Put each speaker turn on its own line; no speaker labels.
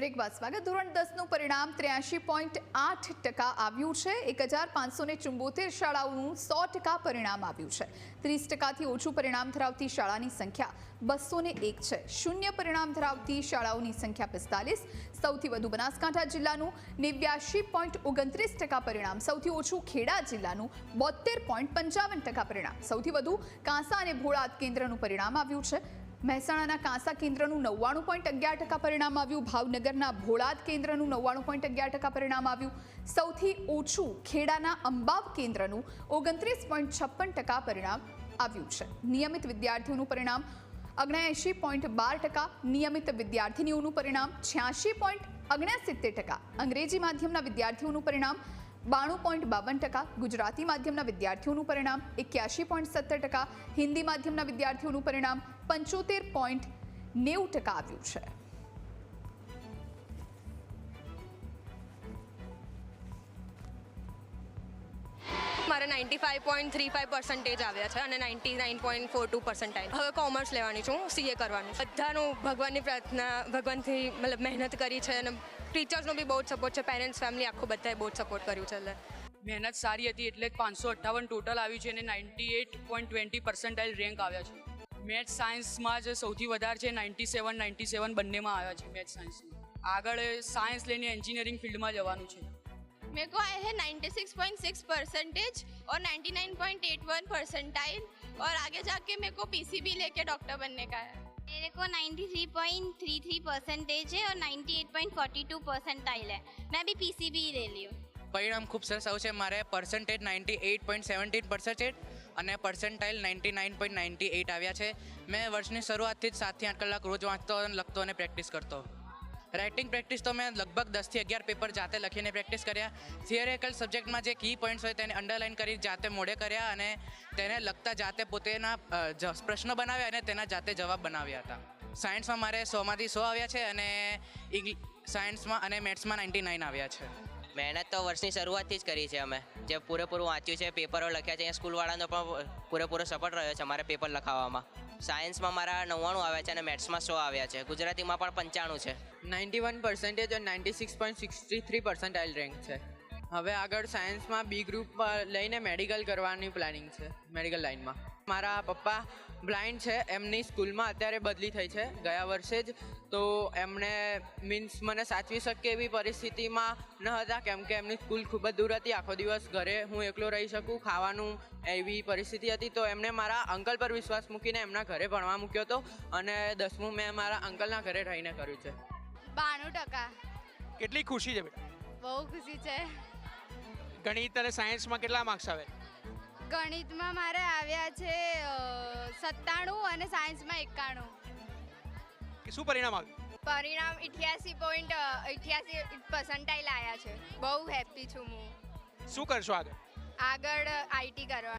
Break બાદ સ્વાગત। ધોરણ 10નું પરિણામ 83.8% આવ્યું છે। 1574 શાળાઓનું 100% પરિણામ આવ્યું છે। 30%થી ઓછું પરિણામ ધરાવતી શાળાની સંખ્યા 201 છે। શૂન્ય પરિણામ ધરાવતી શાળાઓની સંખ્યા 45। સૌથી વધુ બનાસકાંઠા જિલ્લાનું 89.29% પરિણામ, સૌથી ઓછું ખેડા જિલ્લાનું 72.55% પરિણામ, સૌથી વધુ કાંસા અને ભોળાદ કેન્દ્રનું પરિણામ આવ્યું છે। મહેસાણાના કાંસા કેન્દ્રનું 99.11% પરિણામ આવ્યું। ભાવનગરના ભોળાદ કેન્દ્રનું 99.11% પરિણામ આવ્યું। સૌથી ઓછું ખેડાના અંબાવ કેન્દ્રનું 29.56% પરિણામ આવ્યું છે। નિયમિત વિદ્યાર્થીઓનું પરિણામ 79.12%, નિયમિત વિદ્યાર્થીનીઓનું પરિણામ 86.69%, અંગ્રેજી માધ્યમના વિદ્યાર્થીઓનું પરિણામ 92.52%, ગુજરાતી માધ્યમના વિદ્યાર્થીઓનું પરિણામ 81.70%, હિન્દી માધ્યમના વિદ્યાર્થીઓનું પરિણામ 75.90% આવ્યું છે।
મારે 95.35% આવ્યા છે અને 99.42%। હવે કોમર્સ લેવાની છું, સીએ કરવાનું। બધાનું ભગવાનની પ્રાર્થના, ભગવાનથી મતલબ મહેનત કરી છે અને ટીચર્સનો બી બહુ જ સપોર્ટ છે, પેરેન્ટ્સ ફેમિલી આખું બધાએ બહુ જ સપોર્ટ કર્યું છે। એટલે
મહેનત સારી હતી એટલે 558 ટોટલ આવ્યું છે અને 98.20% રેન્ક આવ્યા છે। મેથ્સ સાયન્સમાં જ સૌથી વધારે છે, 97 બંનેમાં આવ્યા છે મેથ્સ સાયન્સમાં। આગળ સાયન્સ લઈને એન્જિનિયરિંગ ફિલ્ડમાં જવાનું છે।
मेरे को आए हैं 96.6% और 99.81% और आगे जाके मेरे को पीसीबी लेके डॉक्टर बनने का है।
मेरे को 93.33% है और 98.42% है। मैं अभी पीसीबी ले ली हूँ।
પરિણામ ખૂબ સરસ આવ્યું છે। મારે પર્સન્ટેજ 98.17% અને પર્સન્ટાઇલ 99.98 આવ્યા છે। મેં વર્ષની શરૂઆતથી જ 7 થી 8 કલાક રોજ વાંચતો અને લખતો અને પ્રેક્ટિસ કરતો। રાઇટિંગ પ્રેક્ટિસ તો મેં લગભગ 10 થી 11 પેપર જાતે લખીને પ્રેક્ટિસ કર્યા। થિયરિકલ સબ્જેક્ટમાં જે કી પોઈન્ટ્સ હોય તેને અંડરલાઇન કરી જાતે મોઢે કર્યા અને તેને લખતા જાતે પોતેના પ્રશ્નો બનાવ્યા અને તેના જાતે જવાબ બનાવ્યા હતા। સાયન્સમાં મારે 100માંથી 100 આવ્યા છે અને સાયન્સમાં અને મેથ્સમાં 99 આવ્યા છે।
મહેનત તો વર્ષની શરૂઆતથી જ કરી છે। અમે જે પૂરેપૂરું વાંચ્યું છે, પેપરો લખ્યા છે, સ્કૂલવાળાનો પણ પૂરેપૂરો સપોર્ટ રહ્યો છે મારે પેપર લખાવવામાં। સાયન્સમાં મારા 99 આવ્યા છે અને મેથ્સમાં 100 આવ્યા છે। ગુજરાતીમાં પણ 95 છે।
91% और 96.63% રેન્ક છે। હવે આગળ સાયન્સમાં બી ગ્રુપ લઈને મેડિકલ કરવાની પ્લાનિંગ છે, મેડિકલ લાઇનમાં। મારા પપ્પા બ્લાઇન્ડ છે, એમની સ્કૂલમાં અત્યારે બદલી થઈ છે ગયા વર્ષે જ, તો એમણે મીન્સ મને સાચવી શકે એવી પરિસ્થિતિમાં ન હતા, કેમ કે એમની સ્કૂલ ખૂબ જ દૂર હતી। આખો દિવસ ઘરે હું એકલો રહી શકું, ખાવાનું એવી પરિસ્થિતિ હતી, તો એમણે મારા અંકલ પર વિશ્વાસ મૂકીને એમના ઘરે ભણવા મૂક્યો હતો અને 10મું મેં મારા અંકલના ઘરે રહીને કર્યું છે।
92%।
કેટલી ખુશી છે બેટા?
બહુ ખુશી છે।
ગણિત અને સાયન્સમાં કેટલા માર્ક્સ આવે?
ગણિતમાં મારે આવ્યા છે 97 અને સાયન્સમાં 91।
શું પરિણામ આવ્યું?
પરિણામ 88.88% આવ્યા છે। બહુ હેપી છું હું।
શું કરશો આગળ?
આગળ આઈટી કરવા।